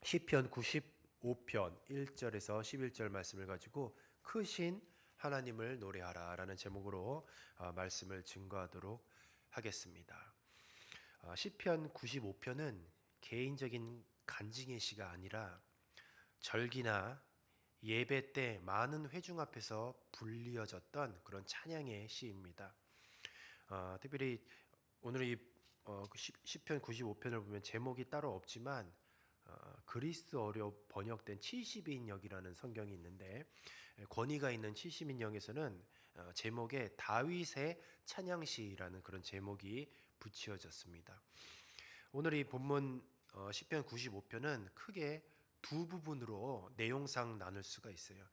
시편 95편 1절에서 11절 말씀을 가지고 크신 하나님을 노래하라라는 제목으로 말씀을 증거하도록 하겠습니다. 시편 95편은 개인적인 간증의 시가 아니라 절기나 예배 때 많은 회중 앞에서 불리어졌던 그런 찬양의 시입니다. 특별히 오늘 이 시편 95편을 보면 제목이 따로 없지만 그리스어로 번역된 70인역이라는 성경이 있는데 권위가 있는 70인역에서는 제목에 다윗의 찬양시라는 그런 제목이 붙여졌습니다. 오늘 이 본문 시편 95편은 크게 두 부분으로 내용상 나눌 수가 있어요.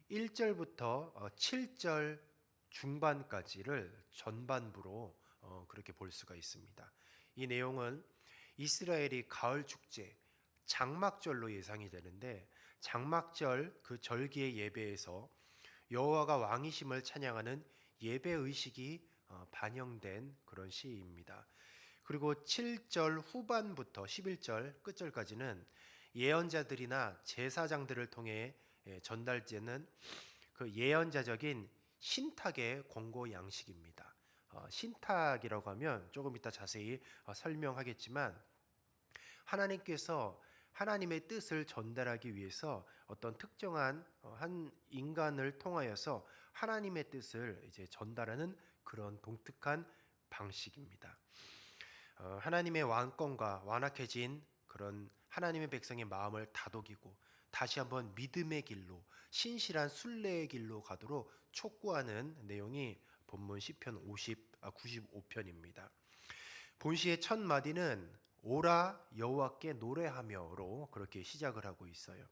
1절부터 7절 중반까지를 전반부로 그렇게 볼 수가 있습니다. 이 내용은 이스라엘이 가을 축제 장막절로 예상이 되는데 장막절 그 절기의 예배에서 여호와가 왕이심을 찬양하는 예배 의식이 반영된 그런 시입니다. 그리고 7절 후반부터 11절 끝절까지는 예언자들이나 제사장들을 통해 전달되는 그 예언자적인 신탁의 권고 양식입니다. 신탁이라고 하면 조금 이따 자세히 설명하겠지만 하나님께서 하나님의 뜻을 전달하기 위해서 어떤 특정한 한 인간을 통하여서 하나님의 뜻을 이제 전달하는 그런 독특한 방식입니다. 하나님의 왕권과 완악해진 그런 하나님의 백성의 마음을 다독이고 다시 한번 믿음의 길로 신실한 순례의 길로 가도록 촉구하는 내용이 본문 시편 95편입니다. 본시의 첫 마디는 오라 여호와께 노래하며로 그렇게 시작을 하고 있어요.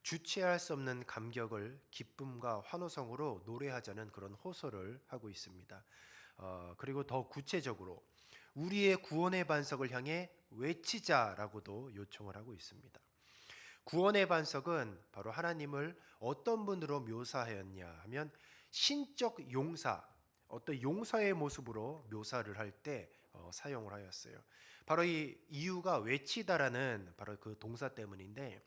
주체할 수 없는 감격을 기쁨과 환호성으로 노래하자는 그런 호소를 하고 있습니다. 그리고 더 구체적으로 우리의 구원의 반석을 향해 외치자라고도 요청을 하고 있습니다. 구원의 반석은 바로 하나님을 어떤 분으로 묘사하였냐 하면 신적 용사, 어떤 용사의 모습으로 묘사를 할 때 사용을 하였어요. 바로 이 이유가 외치다라는 바로 그 동사 때문인데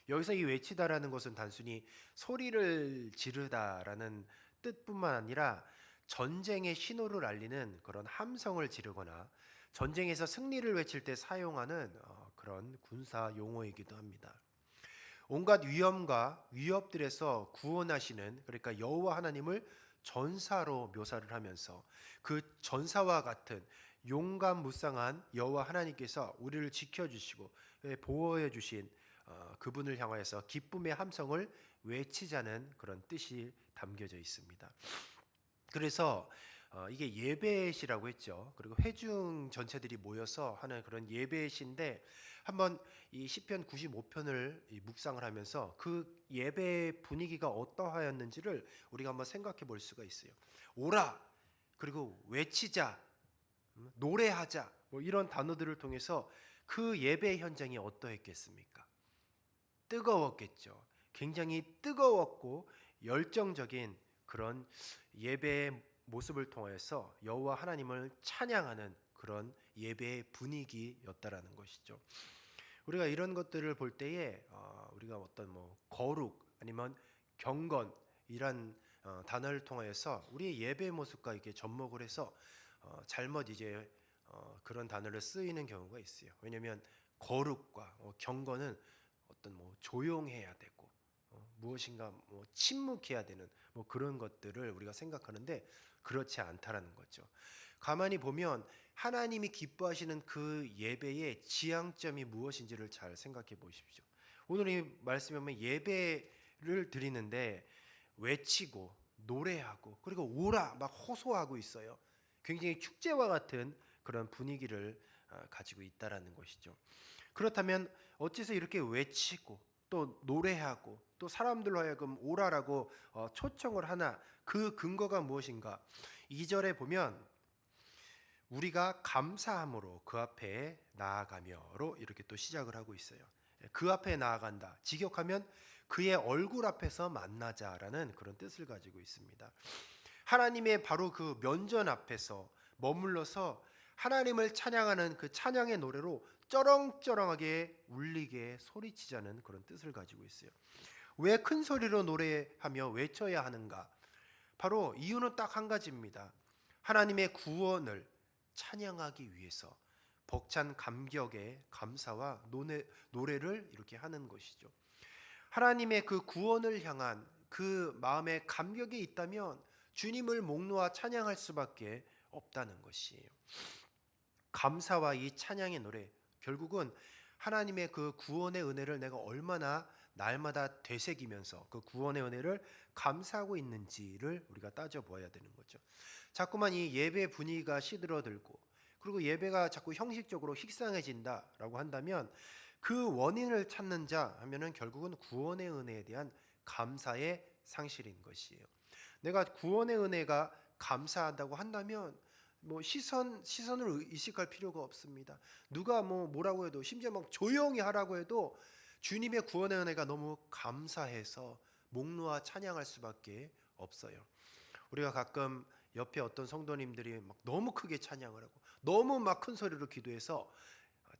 여기서 이 외치다라는 것은 단순히 소리를 지르다라는 뜻뿐만 아니라 전쟁의 신호를 알리는 그런 함성을 지르거나 전쟁에서 승리를 외칠 때 사용하는 그런 군사 용어이기도 합니다. 온갖 위험과 위협들에서 구원하시는 그러니까 여호와 하나님을 전사로 묘사를 하면서 그 전사와 같은 용감무쌍한 여호와 하나님께서 우리를 지켜주시고 보호해 주신 그분을 향하여서 기쁨의 함성을 외치자는 그런 뜻이 담겨져 있습니다. 그래서 이게 예배시라고 했죠. 그리고 회중 전체들이 모여서 하는 그런 예배시인데 한번 이 시편 95편을 묵상을 하면서 그 예배 분위기가 어떠하였는지를 우리가 한번 생각해 볼 수가 있어요. 오라 그리고 외치자 노래하자 뭐 이런 단어들을 통해서 그 예배 현장이 어떠했겠습니까? 뜨거웠겠죠. 굉장히 뜨거웠고 열정적인 그런 예배의 모습을 통해서 여호와 하나님을 찬양하는 그런 예배의 분위기였다라는 것이죠. 우리가 이런 것들을 볼 때에 우리가 어떤 뭐 거룩 아니면 경건 이란 단어를 통해서 우리의 예배의 모습과 이렇게 접목을 해서 잘못 이제 그런 단어를 쓰이는 경우가 있어요. 왜냐하면 거룩과 경건은 어떤 뭐 조용해야 되고 무엇인가 뭐 침묵해야 되는 뭐 그런 것들을 우리가 생각하는데 그렇지 않다라는 거죠. 가만히 보면 하나님이 기뻐하시는 그 예배의 지향점이 무엇인지를 잘 생각해 보십시오. 오늘 이 말씀에 보면 예배를 드리는데 외치고 노래하고 그리고 오라 막 호소하고 있어요. 굉장히 축제와 같은 그런 분위기를 가지고 있다라는 것이죠. 그렇다면 어째서 이렇게 외치고 또 노래하고 또 사람들로 하여금 오라라고 초청을 하나 그 근거가 무엇인가? 2절에 보면 우리가 감사함으로 그 앞에 나아가며로 이렇게 또 시작을 하고 있어요. 그 앞에 나아간다. 직역하면 그의 얼굴 앞에서 만나자라는 그런 뜻을 가지고 있습니다. 하나님의 바로 그 면전 앞에서 머물러서 하나님을 찬양하는 그 찬양의 노래로 쩌렁쩌렁하게 울리게 소리치자는 그런 뜻을 가지고 있어요. 왜 큰 소리로 노래하며 외쳐야 하는가? 바로 이유는 딱 한 가지입니다. 하나님의 구원을 찬양하기 위해서 벅찬 감격의 감사와 노래를 이렇게 하는 것이죠. 하나님의 그 구원을 향한 그 마음의 감격이 있다면 주님을 목 놓아 찬양할 수밖에 없다는 것이에요. 감사와 이 찬양의 노래, 결국은 하나님의 그 구원의 은혜를 내가 얼마나 날마다 되새기면서 그 구원의 은혜를 감사하고 있는지를 우리가 따져보아야 되는 거죠. 자꾸만 이 예배 분위기가 시들어들고, 그리고 예배가 자꾸 형식적으로 식상해진다라고 한다면 그 원인을 찾는 자 하면은 결국은 구원의 은혜에 대한 감사의 상실인 것이에요. 내가 구원의 은혜가 감사한다고 한다면 시선을 의식할 필요가 없습니다. 누가 뭐라고 해도, 심지어 막 조용히 하라고 해도 주님의 구원의 은혜가 너무 감사해서 목 놓아 찬양할 수밖에 없어요. 우리가 가끔 옆에 어떤 성도님들이 막 너무 크게 찬양을 하고 너무 막 큰 소리로 기도해서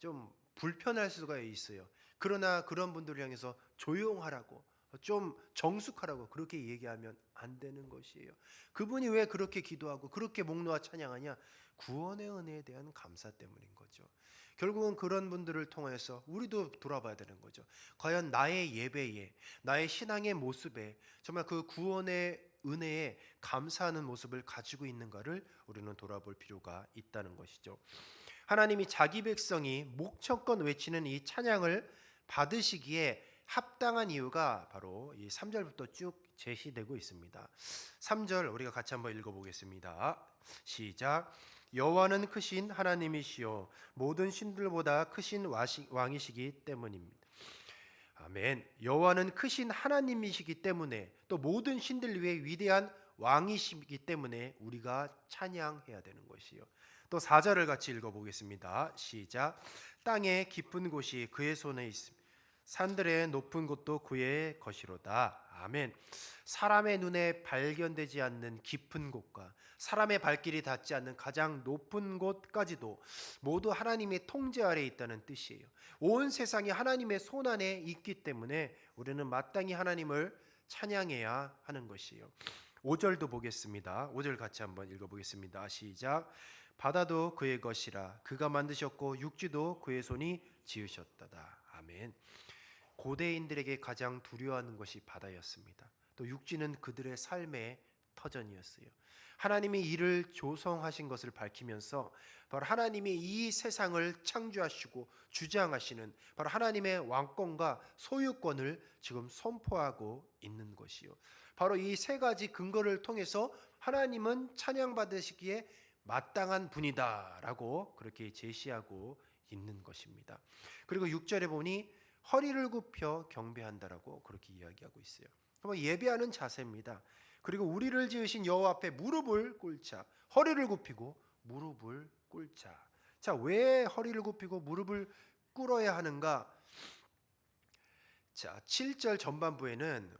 좀 불편할 수가 있어요. 그러나 그런 분들을 향해서 조용하라고, 좀 정숙하라고 그렇게 얘기하면 안 되는 것이에요. 그분이 왜 그렇게 기도하고 그렇게 목 놓아 찬양하냐? 구원의 은혜에 대한 감사 때문인 거죠. 결국은 그런 분들을 통해서 우리도 돌아봐야 되는 거죠. 과연 나의 예배에, 나의 신앙의 모습에 정말 그 구원의 은혜에 감사하는 모습을 가지고 있는가를 우리는 돌아볼 필요가 있다는 것이죠. 하나님이 자기 백성이 목청껏 외치는 이 찬양을 받으시기에 합당한 이유가 바로 이 3절부터 쭉 제시되고 있습니다. 3절 우리가 같이 한번 읽어보겠습니다. 시작. 여호와는 크신 하나님이시요 모든 신들보다 크신 왕이시기 때문입니다. 아멘. 여호와는 크신 하나님이시기 때문에, 또 모든 신들 위에 위대한 왕이시기 때문에 우리가 찬양해야 되는 것이요. 또 4절을 같이 읽어보겠습니다. 시작. 땅의 깊은 곳이 그의 손에 있습니다. 산들의 높은 곳도 그의 것이로다. 아멘. 사람의 눈에 발견되지 않는 깊은 곳과 사람의 발길이 닿지 않는 가장 높은 곳까지도 모두 하나님의 통제 아래에 있다는 뜻이에요. 온 세상이 하나님의 손 안에 있기 때문에 우리는 마땅히 하나님을 찬양해야 하는 것이에요. 5절도 보겠습니다. 5절 같이 한번 읽어보겠습니다. 시작. 바다도 그의 것이라 그가 만드셨고 육지도 그의 손이 지으셨다다. 아멘. 고대인들에게 가장 두려워하는 것이 바다였습니다. 또 육지는 그들의 삶의 터전이었어요. 하나님이 이를 조성하신 것을 밝히면서 바로 하나님이 이 세상을 창조하시고 주장하시는 바로 하나님의 왕권과 소유권을 지금 선포하고 있는 것이요. 바로 이 세 가지 근거를 통해서 하나님은 찬양받으시기에 마땅한 분이다라고 그렇게 제시하고 있는 것입니다. 그리고 6절에 보니 허리를 굽혀 경배한다라고 그렇게 이야기하고 있어요. 예배하는 자세입니다. 그리고 우리를 지으신 여호와 앞에 무릎을 꿇자. 허리를 굽히고 무릎을 꿇자. 자, 왜 허리를 굽히고 무릎을 꿇어야 하는가? 자, 7절 전반부에는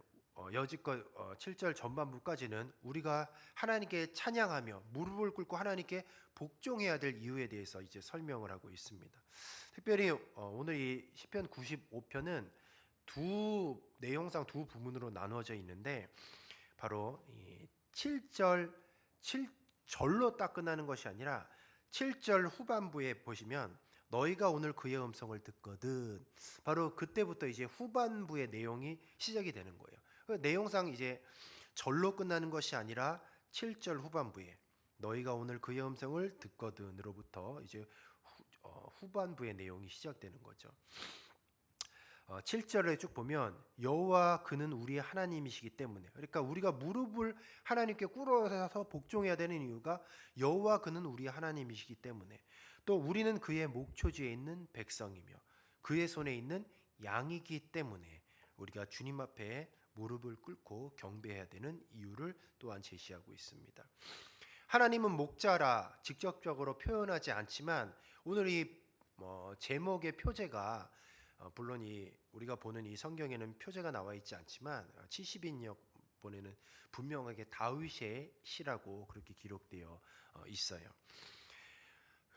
여지껏 7절 전반부까지는 우리가 하나님께 찬양하며 무릎을 꿇고 하나님께 복종해야 될 이유에 대해서 이제 설명을 하고 있습니다. 특별히 오늘 이 시편 95편은 내용상 두 부분으로 나누어져 있는데, 바로 이 7절로 딱 끝나는 것이 아니라 7절 후반부에 보시면 너희가 오늘 그의 음성을 듣거든, 바로 그때부터 이제 후반부의 내용이 시작이 되는 거예요. 내용상 이제 절로 끝나는 것이 아니라 7절 후반부에 너희가 오늘 그의 음성을 듣거든으로부터 이제 후반부의 내용이 시작되는 거죠. 7절에 쭉 보면 여호와 그는 우리의 하나님이시기 때문에, 그러니까 우리가 무릎을 하나님께 꿇어서 복종해야 되는 이유가 여호와 그는 우리의 하나님이시기 때문에, 또 우리는 그의 목초지에 있는 백성이며 그의 손에 있는 양이기 때문에 우리가 주님 앞에 무릎을 꿇고 경배해야 되는 이유를 또한 제시하고 있습니다. 하나님은 목자라 직접적으로 표현하지 않지만 오늘 이 제목의 표제가 물론 우리가 보는 이 성경에는 표제가 나와 있지 않지만 70인역 본에는 분명하게 다윗의 시라고 그렇게 기록되어 있어요.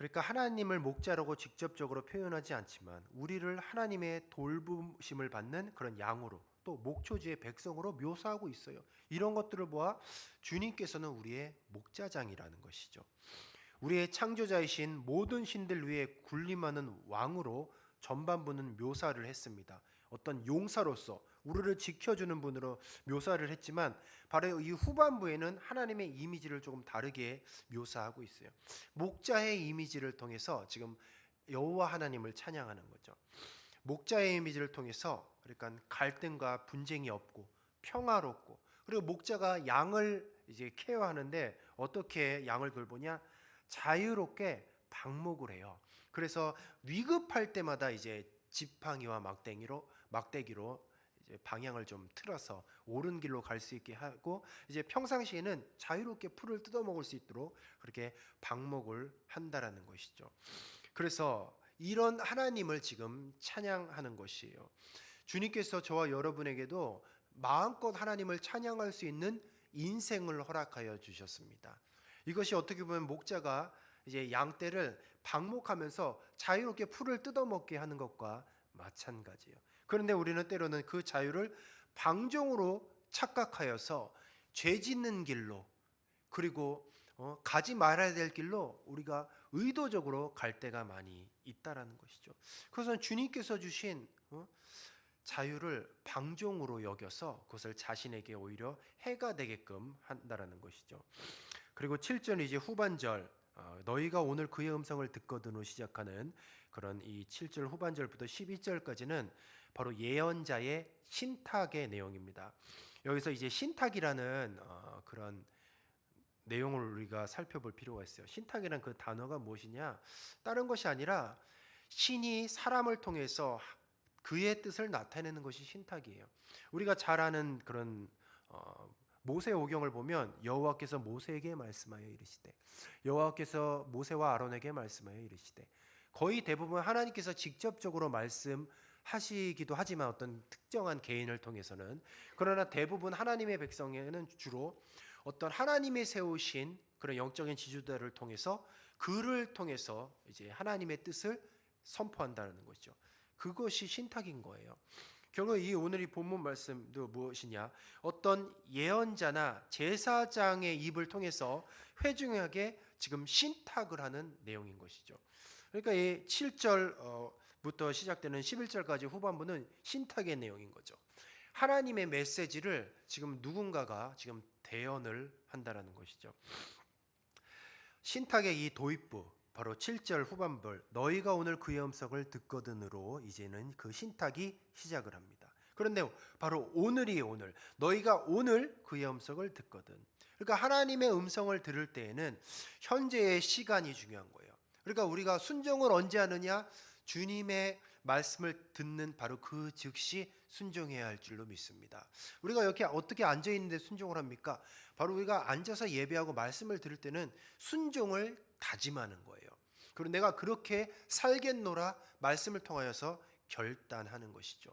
그러니까 하나님을 목자라고 직접적으로 표현하지 않지만 우리를 하나님의 돌보심을 받는 그런 양으로, 또 목초지의 백성으로 묘사하고 있어요. 이런 것들을 보아 주님께서는 우리의 목자장이라는 것이죠. 우리의 창조자이신 모든 신들 위에 군림하는 왕으로 전반부는 묘사를 했습니다. 어떤 용사로서 우리를 지켜주는 분으로 묘사를 했지만 바로 이 후반부에는 하나님의 이미지를 조금 다르게 묘사하고 있어요. 목자의 이미지를 통해서 지금 여호와 하나님을 찬양하는 거죠. 목자의 이미지를 통해서 그러니까 갈등과 분쟁이 없고 평화롭고, 그리고 목자가 양을 이제 케어하는데 어떻게 양을 돌보냐? 자유롭게 방목을 해요. 그래서 위급할 때마다 이제 지팡이와 막대기로 이제 방향을 좀 틀어서 옳은 길로 갈 수 있게 하고, 이제 평상시에는 자유롭게 풀을 뜯어 먹을 수 있도록 그렇게 방목을 한다라는 것이죠. 그래서 이런 하나님을 지금 찬양하는 것이에요. 주님께서 저와 여러분에게도 마음껏 하나님을 찬양할 수 있는 인생을 허락하여 주셨습니다. 이것이 어떻게 보면 목자가 이제 양떼를 방목하면서 자유롭게 풀을 뜯어먹게 하는 것과 마찬가지예요. 그런데 우리는 때로는 그 자유를 방종으로 착각하여서 죄 짓는 길로, 그리고 가지 말아야 될 길로 우리가 의도적으로 갈 때가 많이 있다라는 것이죠. 그래서 주님께서 주신 자유를 방종으로 여겨서 그것을 자신에게 오히려 해가 되게끔 한다라는 것이죠. 그리고 7절 이제 후반절, 너희가 오늘 그의 음성을 듣거든으로 시작하는 그런 이 7절 후반절부터 12절까지는 바로 예언자의 신탁의 내용입니다. 여기서 이제 신탁이라는 그런 내용을 우리가 살펴볼 필요가 있어요. 신탁이라는 그 단어가 무엇이냐? 다른 것이 아니라 신이 사람을 통해서 그의 뜻을 나타내는 것이 신탁이에요. 우리가 잘 아는 그런 모세오경을 보면 여호와께서 모세에게 말씀하여 이르시되, 여호와께서 모세와 아론에게 말씀하여 이르시되, 거의 대부분 하나님께서 직접적으로 말씀하시기도 하지만 어떤 특정한 개인을 통해서는, 그러나 대부분 하나님의 백성에는 주로 어떤 하나님이 세우신 그런 영적인 지주들을 통해서, 그를 통해서 이제 하나님의 뜻을 선포한다는 것이죠. 그것이 신탁인 거예요. 결국 이 오늘 이 본문 말씀도 무엇이냐? 어떤 예언자나 제사장의 입을 통해서 회중에게 지금 신탁을 하는 내용인 것이죠. 그러니까 이 7절부터 시작되는 11절까지 후반부는 신탁의 내용인 거죠. 하나님의 메시지를 지금 누군가가 지금 대언을 한다라는 것이죠. 신탁의 이 도입부, 바로 7절 후반부, 너희가 오늘 그의 음성을 듣거든으로 이제는 그 신탁이 시작을 합니다. 그런데 바로 오늘이 오늘, 너희가 오늘 그의 음성을 듣거든. 그러니까 하나님의 음성을 들을 때에는 현재의 시간이 중요한 거예요. 그러니까 우리가 순종을 언제 하느냐? 주님의 말씀을 듣는 바로 그 즉시 순종해야 할 줄로 믿습니다. 우리가 이렇게 어떻게 앉아 있는데 순종을 합니까? 바로 우리가 앉아서 예배하고 말씀을 들을 때는 순종을 다짐하는 거예요. 그리고 내가 그렇게 살겠노라 말씀을 통하여서 결단하는 것이죠.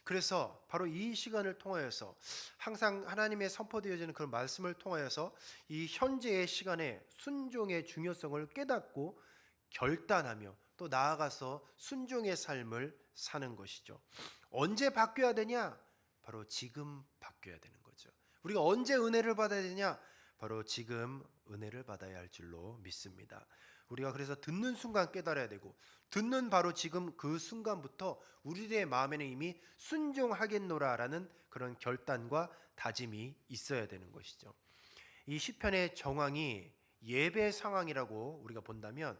그래서 바로 이 시간을 통하여서 항상 하나님의 선포되어지는 그런 말씀을 통하여서 이 현재의 시간에 순종의 중요성을 깨닫고 결단하며 또 나아가서 순종의 삶을 사는 것이죠. 언제 바뀌어야 되냐? 바로 지금 바뀌어야 되는 거죠. 우리가 언제 은혜를 받아야 되냐? 바로 지금 은혜를 받아야 할 줄로 믿습니다. 우리가 그래서 듣는 순간 깨달아야 되고, 듣는 바로 지금 그 순간부터 우리의 마음에는 이미 순종하겠노라라는 그런 결단과 다짐이 있어야 되는 것이죠. 이 시편의 정황이 예배 상황이라고 우리가 본다면,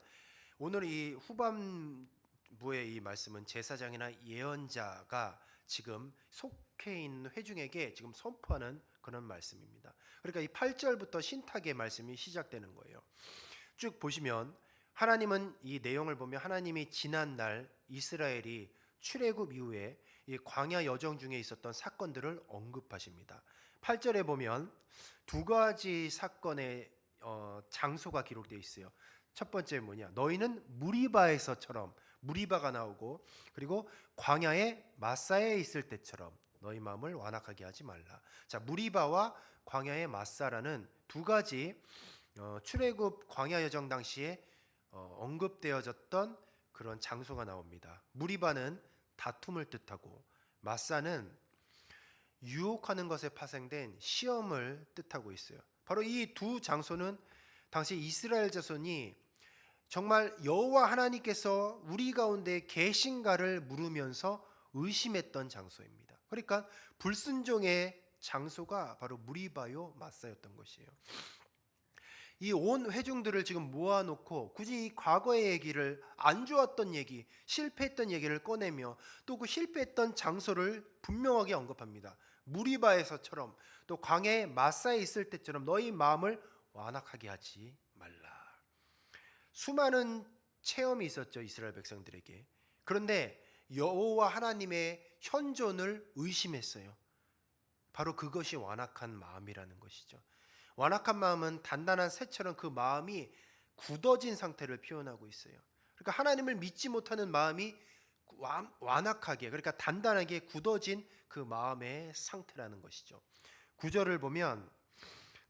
오늘 이 후반부의 이 말씀은 제사장이나 예언자가 지금 속해 있는 회중에게 지금 선포하는 그런 말씀입니다. 그러니까 이 8절부터 신탁의 말씀이 시작되는 거예요. 쭉 보시면 하나님은 이 내용을 보면 하나님이 지난날 이스라엘이 출애굽 이후에 이 광야 여정 중에 있었던 사건들을 언급하십니다. 8절에 보면 두 가지 사건의 장소가 기록되어 있어요. 첫 번째 뭐냐? 너희는 무리바에서처럼, 무리바가 나오고, 그리고 광야의 마사에 있을 때처럼 너희 마음을 완악하게 하지 말라. 자, 무리바와 광야의 마사라는 두 가지 출애굽 광야 여정 당시에 언급되어졌던 그런 장소가 나옵니다. 무리바는 다툼을 뜻하고 마사는 유혹하는 것에 파생된 시험을 뜻하고 있어요. 바로 이 두 장소는 당시 이스라엘 자손이 정말 여호와 하나님께서 우리 가운데 계신가를 물으면서 의심했던 장소입니다. 그러니까 불순종의 장소가 바로 무리바요 마사였던 것이에요. 이 온 회중들을 지금 모아놓고 굳이 이 과거의 얘기를, 안 좋았던 얘기, 실패했던 얘기를 꺼내며 또 그 실패했던 장소를 분명하게 언급합니다. 무리바에서처럼 또 광야의 마사에 있을 때처럼 너희 마음을 완악하게 하지 말라. 수많은 체험이 있었죠, 이스라엘 백성들에게. 그런데 여호와 하나님의 현존을 의심했어요. 바로 그것이 완악한 마음이라는 것이죠. 완악한 마음은 단단한 쇠처럼 그 마음이 굳어진 상태를 표현하고 있어요. 그러니까 하나님을 믿지 못하는 마음이 완악하게, 그러니까 단단하게 굳어진 그 마음의 상태라는 것이죠. 9절을 보면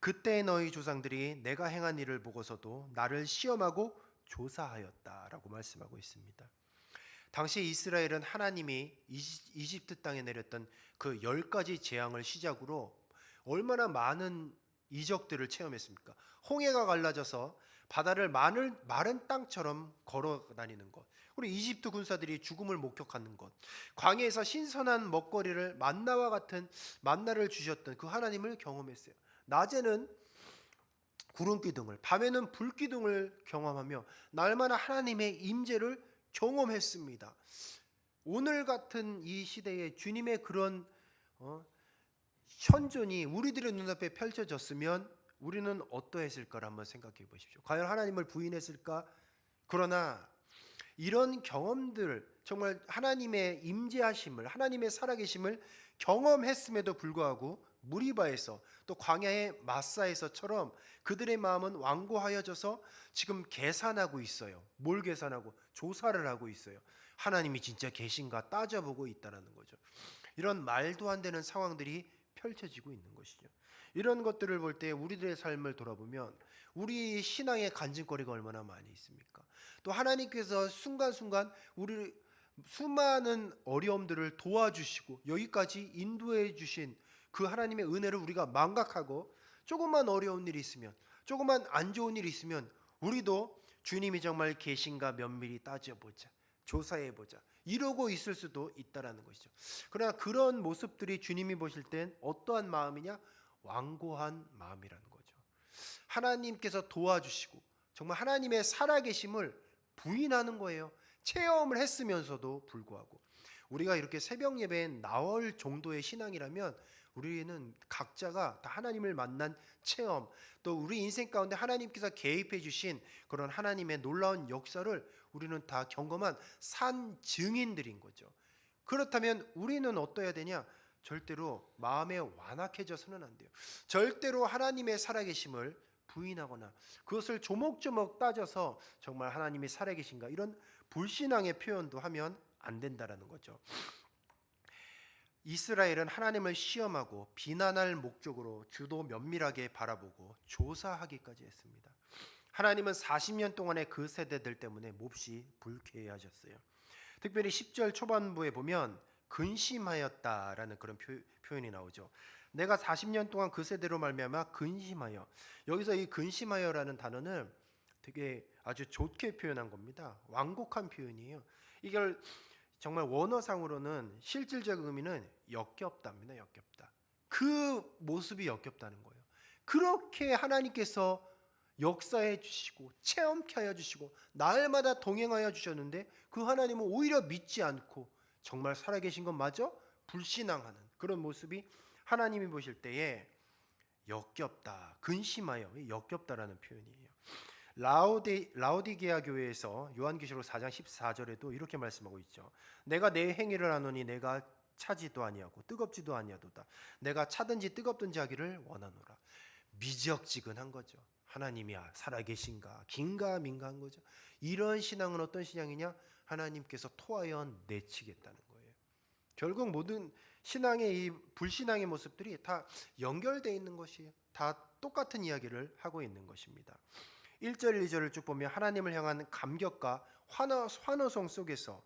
그때 너희 조상들이 내가 행한 일을 보고서도 나를 시험하고 조사하였다라고 말씀하고 있습니다. 당시 이스라엘은 하나님이 이집트 땅에 내렸던 그 10가지 재앙을 시작으로 얼마나 많은 이적들을 체험했습니까? 홍해가 갈라져서 바다를 마른 땅처럼 걸어 다니는 것, 그리고 이집트 군사들이 죽음을 목격하는 것, 광야에서 신선한 먹거리를 만나와 같은 만나를 주셨던 그 하나님을 경험했어요. 낮에는 구름 기둥을, 밤에는 불 기둥을 경험하며 날마다 하나님의 임재를 경험했습니다. 오늘 같은 이 시대에 주님의 그런 현존이 우리들의 눈앞에 펼쳐졌으면 우리는 어떠했을까를 한번 생각해 보십시오. 과연 하나님을 부인했을까? 그러나 이런 경험들, 정말 하나님의 임재하심을, 하나님의 살아계심을 경험했음에도 불구하고 무리바에서 또 광야의 마사에서처럼 그들의 마음은 완고하여져서 지금 계산하고 있어요. 뭘 계산하고? 조사를 하고 있어요. 하나님이 진짜 계신가 따져보고 있다는 거죠. 이런 말도 안 되는 상황들이 펼쳐지고 있는 것이죠. 이런 것들을 볼 때 우리들의 삶을 돌아보면 우리 신앙의 간증거리가 얼마나 많이 있습니까? 또 하나님께서 순간순간 우리 수많은 어려움들을 도와주시고 여기까지 인도해 주신 그 하나님의 은혜를 우리가 망각하고 조금만 어려운 일이 있으면, 조금만 안 좋은 일이 있으면 우리도 주님이 정말 계신가 면밀히 따져보자, 조사해보자, 이러고 있을 수도 있다라는 것이죠. 그러나 그런 모습들이 주님이 보실 땐 어떠한 마음이냐? 완고한 마음이라는 거죠. 하나님께서 도와주시고 정말 하나님의 살아계심을 부인하는 거예요. 체험을 했으면서도 불구하고. 우리가 이렇게 새벽 예배에 나올 정도의 신앙이라면 우리는 각자가 다 하나님을 만난 체험, 또 우리 인생 가운데 하나님께서 개입해 주신 그런 하나님의 놀라운 역사를 우리는 다 경험한 산 증인들인 거죠. 그렇다면 우리는 어떠해야 되냐? 절대로 마음에 완악해져서는 안 돼요. 절대로 하나님의 살아계심을 부인하거나 그것을 조목조목 따져서 정말 하나님이 살아계신가 이런 불신앙의 표현도 하면 안 된다라는 거죠. 이스라엘은 하나님을 시험하고 비난할 목적으로 주도 면밀하게 바라보고 조사하기까지 했습니다. 하나님은 40년 동안의 그 세대들 때문에 몹시 불쾌해하셨어요. 특별히 10절 초반부에 보면 근심하였다라는 그런 표현이 나오죠. 내가 40년 동안 그 세대로 말미암아 근심하여, 여기서 이 근심하여라는 단어는 되게 아주 좋게 표현한 겁니다. 완곡한 표현이에요. 이걸 정말 원어상으로는 실질적 의미는 역겹다입니다. 역겹다. 그 모습이 역겹다는 거예요. 그렇게 하나님께서 역사해 주시고 체험케 하여 주시고 날마다 동행하여 주셨는데 그 하나님은 오히려 믿지 않고 정말 살아계신 것 마저 불신앙하는 그런 모습이 하나님이 보실 때에 역겹다, 근심하여, 역겹다라는 표현이에요. 라오디게아 교회에서 요한계시록 4장 14절에도 이렇게 말씀하고 있죠. 내가 내 행위를 아노니 내가 차지도 아니하고 뜨겁지도 아니하도다. 내가 차든지 뜨겁든지 하기를 원하노라. 미적지근한 거죠. 하나님이 살아계신가 긴가 민가한 거죠. 이런 신앙은 어떤 신앙이냐? 하나님께서 토하여 내치겠다는 거예요. 결국 모든 신앙의 이 불신앙의 모습들이 다 연결되어 있는 것이에요. 다 똑같은 이야기를 하고 있는 것입니다. 1절 2절을 쭉 보면 하나님을 향한 감격과 환호성 속에서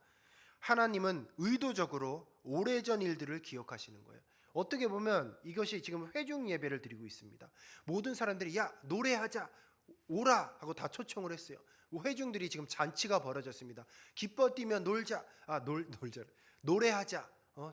하나님은 의도적으로 오래전 일들을 기억하시는 거예요. 어떻게 보면 이것이 지금 회중 예배를 드리고 있습니다. 모든 사람들이 야 노래하자 오라 하고 다 초청을 했어요. 회중들이 지금 잔치가 벌어졌습니다. 기뻐 뛰며 놀자, 놀자, 노래하자,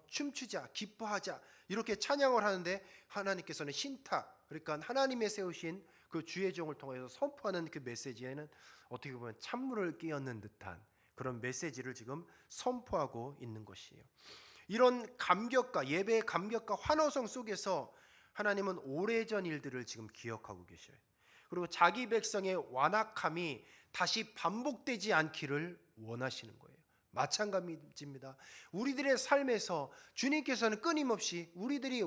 춤추자, 기뻐하자 이렇게 찬양을 하는데 하나님께서는 신탁, 그러니까 하나님의 세우신 그 주의 종을 통해서 선포하는 그 메시지에는 어떻게 보면 찬물을 끼얹는 듯한 그런 메시지를 지금 선포하고 있는 것이에요. 이런 감격과 예배의 감격과 환호성 속에서 하나님은 오래전 일들을 지금 기억하고 계셔요. 그리고 자기 백성의 완악함이 다시 반복되지 않기를 원하시는 거예요. 마찬가지입니다. 우리들의 삶에서 주님께서는 끊임없이 우리들이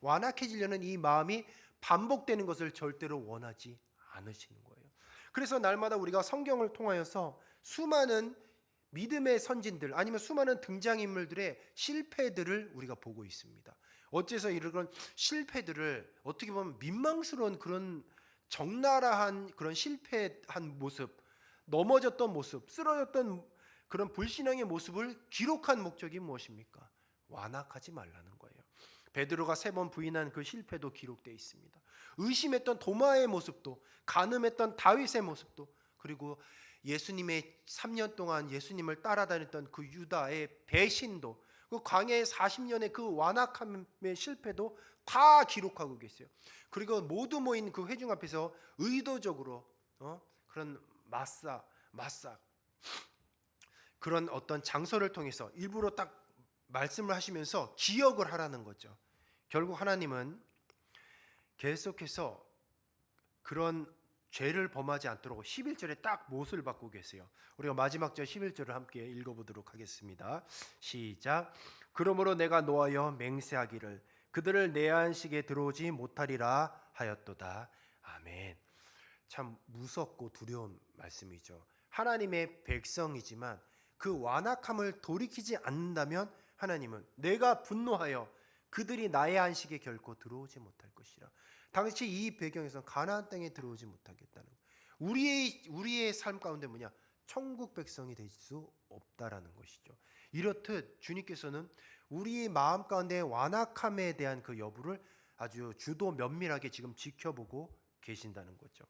완악해지려는 이 마음이 반복되는 것을 절대로 원하지 않으시는 거예요. 그래서 날마다 우리가 성경을 통하여서 수많은 믿음의 선진들 아니면 수많은 등장인물들의 실패들을 우리가 보고 있습니다. 어째서 이런 실패들을 어떻게 보면 민망스러운 그런 적나라한 그런 실패한 모습, 넘어졌던 모습, 쓰러졌던 그런 불신앙의 모습을 기록한 목적이 무엇입니까? 완악하지 말라는 거예요. 베드로가 3번 부인한 그 실패도 기록되어 있습니다. 의심했던 도마의 모습도, 간음했던 다윗의 모습도, 그리고 예수님의 3년 동안 예수님을 따라다녔던 그 유다의 배신도, 그 광야의 40년의 그 완악함의 실패도 다 기록하고 계세요. 그리고 모두 모인 그 회중 앞에서 의도적으로 그런 맞삭 그런 어떤 장소를 통해서 일부러 딱 말씀을 하시면서 기억을 하라는 거죠. 결국 하나님은 계속해서 그런 죄를 범하지 않도록 11절에 딱 못을 받고 계세요. 우리가 마지막 절 11절을 함께 읽어보도록 하겠습니다. 시작. 그러므로 내가 노하여 맹세하기를 그들을 내 안식에 들어오지 못하리라 하였도다. 아멘. 참 무섭고 두려운 말씀이죠. 하나님의 백성이지만 그 완악함을 돌이키지 않는다면 하나님은 내가 분노하여 그들이 나의 안식에 결코 들어오지 못할 것이라. 당시 이 배경에서 가나안 땅에 들어오지 못하겠다는 우리의 삶 가운데 뭐냐? 천국 백성이 될 수 없다라는 것이죠. 이렇듯 주님께서는 우리의 마음 가운데 완악함에 대한 그 여부를 아주 주도 면밀하게 지금 지켜보고 계신다는 거죠.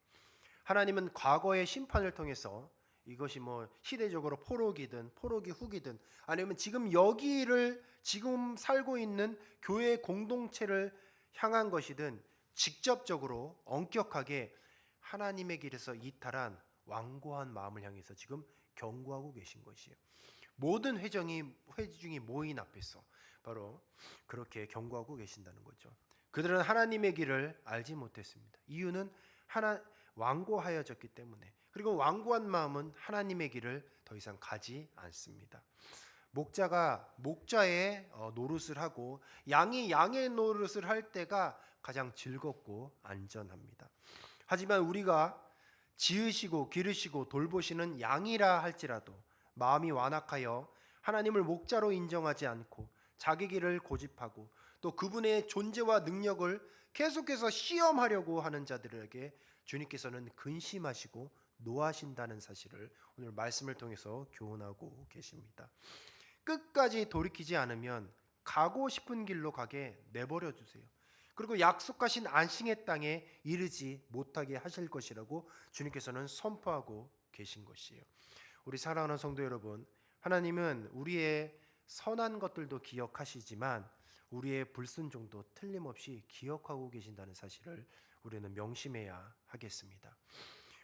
하나님은 과거의 심판을 통해서 이것이 뭐 시대적으로 포로기든 포로기 후기든 아니면 지금 여기를 지금 살고 있는 교회 공동체를 향한 것이든 직접적으로 엄격하게 하나님의 길에서 이탈한 완고한 마음을 향해서 지금 경고하고 계신 것이에요. 모든 회중이 모인 앞에서 바로 그렇게 경고하고 계신다는 거죠. 그들은 하나님의 길을 알지 못했습니다. 이유는 완고하여졌기 때문에. 그리고 완고한 마음은 하나님의 길을 더 이상 가지 않습니다. 목자가 목자의 노릇을 하고 양이 양의 노릇을 할 때가 가장 즐겁고 안전합니다. 하지만 우리가 지으시고 기르시고 돌보시는 양이라 할지라도 마음이 완악하여 하나님을 목자로 인정하지 않고 자기 길을 고집하고 또 그분의 존재와 능력을 계속해서 시험하려고 하는 자들에게 주님께서는 근심하시고 노하신다는 사실을 오늘 말씀을 통해서 교훈하고 계십니다. 끝까지 돌이키지 않으면 가고 싶은 길로 가게 내버려 두세요. 그리고 약속하신 안식의 땅에 이르지 못하게 하실 것이라고 주님께서는 선포하고 계신 것이에요. 우리 사랑하는 성도 여러분, 하나님은 우리의 선한 것들도 기억하시지만 우리의 불순종도 틀림없이 기억하고 계신다는 사실을 우리는 명심해야 하겠습니다.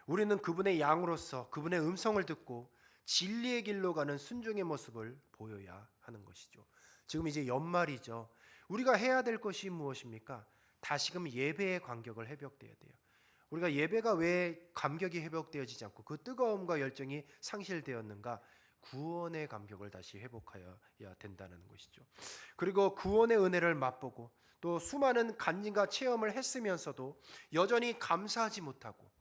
우리는 그분의 양으로서 그분의 음성을 듣고 진리의 길로 가는 순종의 모습을 보여야 하는 것이죠. 지금 이제 연말이죠. 우리가 해야 될 것이 무엇입니까? 다시금 예배의 감격을 회복돼야 돼요. 우리가 예배가 왜 감격이 회복되어지지 않고 그 뜨거움과 열정이 상실되었는가? 구원의 감격을 다시 회복하여야 된다는 것이죠. 그리고 구원의 은혜를 맛보고 또 수많은 간증과 체험을 했으면서도 여전히 감사하지 못하고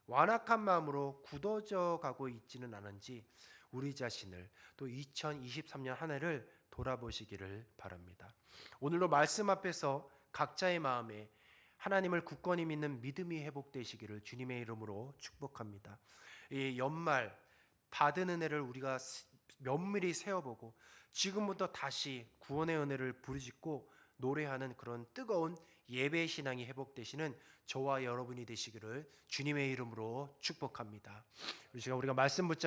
완악한 마음으로 굳어져 가고 있지는 않은지 우리 자신을 또 2023년 한 해를 돌아보시기를 바랍니다. 오늘도 말씀 앞에서 각자의 마음에 하나님을 굳건히 믿는 믿음이 회복되시기를 주님의 이름으로 축복합니다. 이 연말 받은 은혜를 우리가 면밀히 세어보고 지금부터 다시 구원의 은혜를 부르짖고 노래하는 그런 뜨거운 예배 신앙이 회복되시는 저와 여러분이 되시기를 주님의 이름으로 축복합니다. 이 시간 우리가 말씀 붙잡고